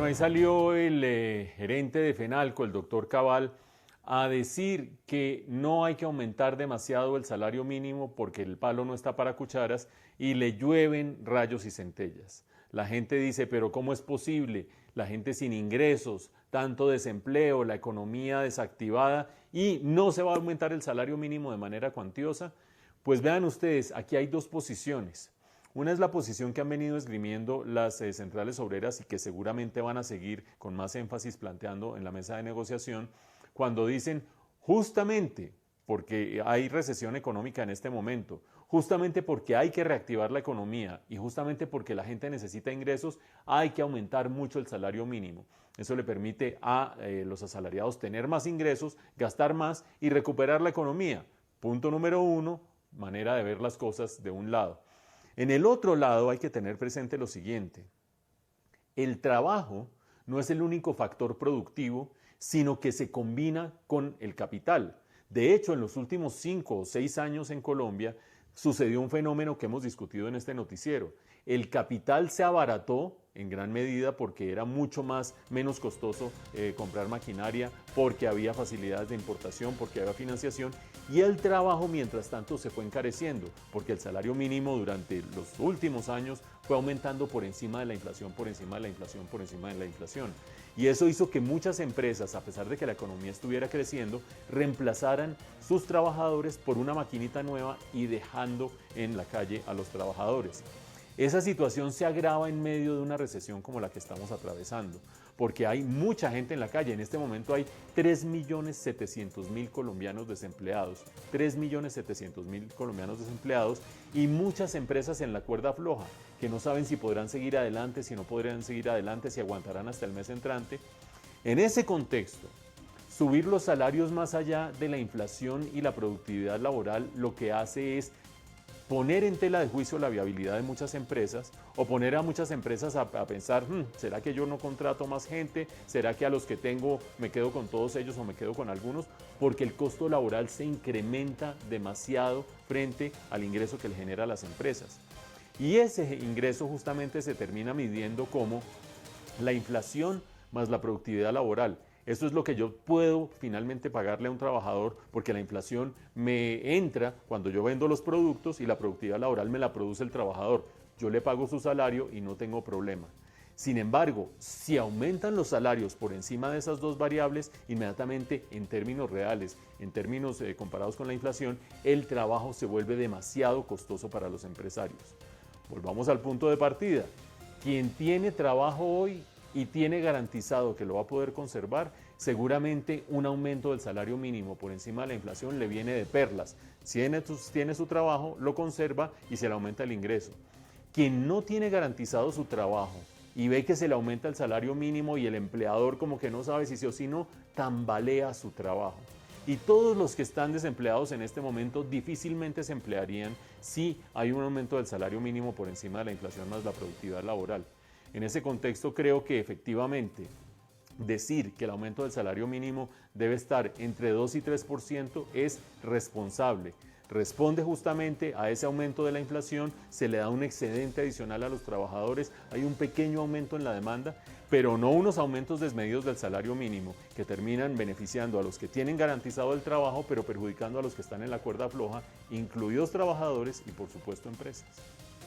Ahí salió el gerente de FENALCO, el doctor Cabal, a decir que no hay que aumentar demasiado el salario mínimo porque el palo no está para cucharas y le llueven rayos y centellas. La gente dice, pero ¿cómo es posible? La gente sin ingresos, tanto desempleo, la economía desactivada y no se va a aumentar el salario mínimo de manera cuantiosa. Pues vean ustedes, aquí hay dos posiciones. Una es la posición que han venido esgrimiendo las centrales obreras y que seguramente van a seguir con más énfasis planteando en la mesa de negociación, cuando dicen justamente porque hay recesión económica en este momento, justamente porque hay que reactivar la economía y justamente porque la gente necesita ingresos, hay que aumentar mucho el salario mínimo. Eso le permite a los asalariados tener más ingresos, gastar más y recuperar la economía. Punto número uno, manera de ver las cosas de un lado. En el otro lado hay que tener presente lo siguiente. El trabajo no es el único factor productivo, sino que se combina con el capital. De hecho, en los últimos 5 o 6 años en Colombia sucedió un fenómeno que hemos discutido en este noticiero. El capital se abarató en gran medida porque era menos costoso comprar maquinaria, porque había facilidades de importación, porque había financiación, y el trabajo mientras tanto se fue encareciendo, porque el salario mínimo durante los últimos años fue aumentando por encima de la inflación, por encima de la inflación, por encima de la inflación. Y eso hizo que muchas empresas, a pesar de que la economía estuviera creciendo, reemplazaran sus trabajadores por una maquinita nueva y dejando en la calle a los trabajadores. Esa situación se agrava en medio de una recesión como la que estamos atravesando, porque hay mucha gente en la calle. En este momento hay 3.700.000 colombianos desempleados, 3.700.000 colombianos desempleados y muchas empresas en la cuerda floja que no saben si podrán seguir adelante, si no podrán seguir adelante, si aguantarán hasta el mes entrante. En ese contexto, subir los salarios más allá de la inflación y la productividad laboral lo que hace es poner en tela de juicio la viabilidad de muchas empresas o poner a muchas empresas a pensar, ¿será que yo no contrato más gente? ¿Será que a los que tengo me quedo con todos ellos o me quedo con algunos? Porque el costo laboral se incrementa demasiado frente al ingreso que le genera a las empresas. Y ese ingreso justamente se termina midiendo como la inflación más la productividad laboral. Esto es lo que yo puedo finalmente pagarle a un trabajador porque la inflación me entra cuando yo vendo los productos y la productividad laboral me la produce el trabajador. Yo le pago su salario y no tengo problema. Sin embargo, si aumentan los salarios por encima de esas dos variables, inmediatamente en términos reales, en términos comparados con la inflación, el trabajo se vuelve demasiado costoso para los empresarios. Volvamos al punto de partida. Quien tiene trabajo hoy y tiene garantizado que lo va a poder conservar, seguramente un aumento del salario mínimo por encima de la inflación le viene de perlas. Si tiene su trabajo, lo conserva y se le aumenta el ingreso. Quien no tiene garantizado su trabajo y ve que se le aumenta el salario mínimo y el empleador como que no sabe si sí o si no, tambalea su trabajo. Y todos los que están desempleados en este momento difícilmente se emplearían si hay un aumento del salario mínimo por encima de la inflación más la productividad laboral. En ese contexto creo que efectivamente decir que el aumento del salario mínimo debe estar entre 2 y 3% es responsable. Responde justamente a ese aumento de la inflación, se le da un excedente adicional a los trabajadores, hay un pequeño aumento en la demanda, pero no unos aumentos desmedidos del salario mínimo que terminan beneficiando a los que tienen garantizado el trabajo, pero perjudicando a los que están en la cuerda floja, incluidos trabajadores y por supuesto empresas.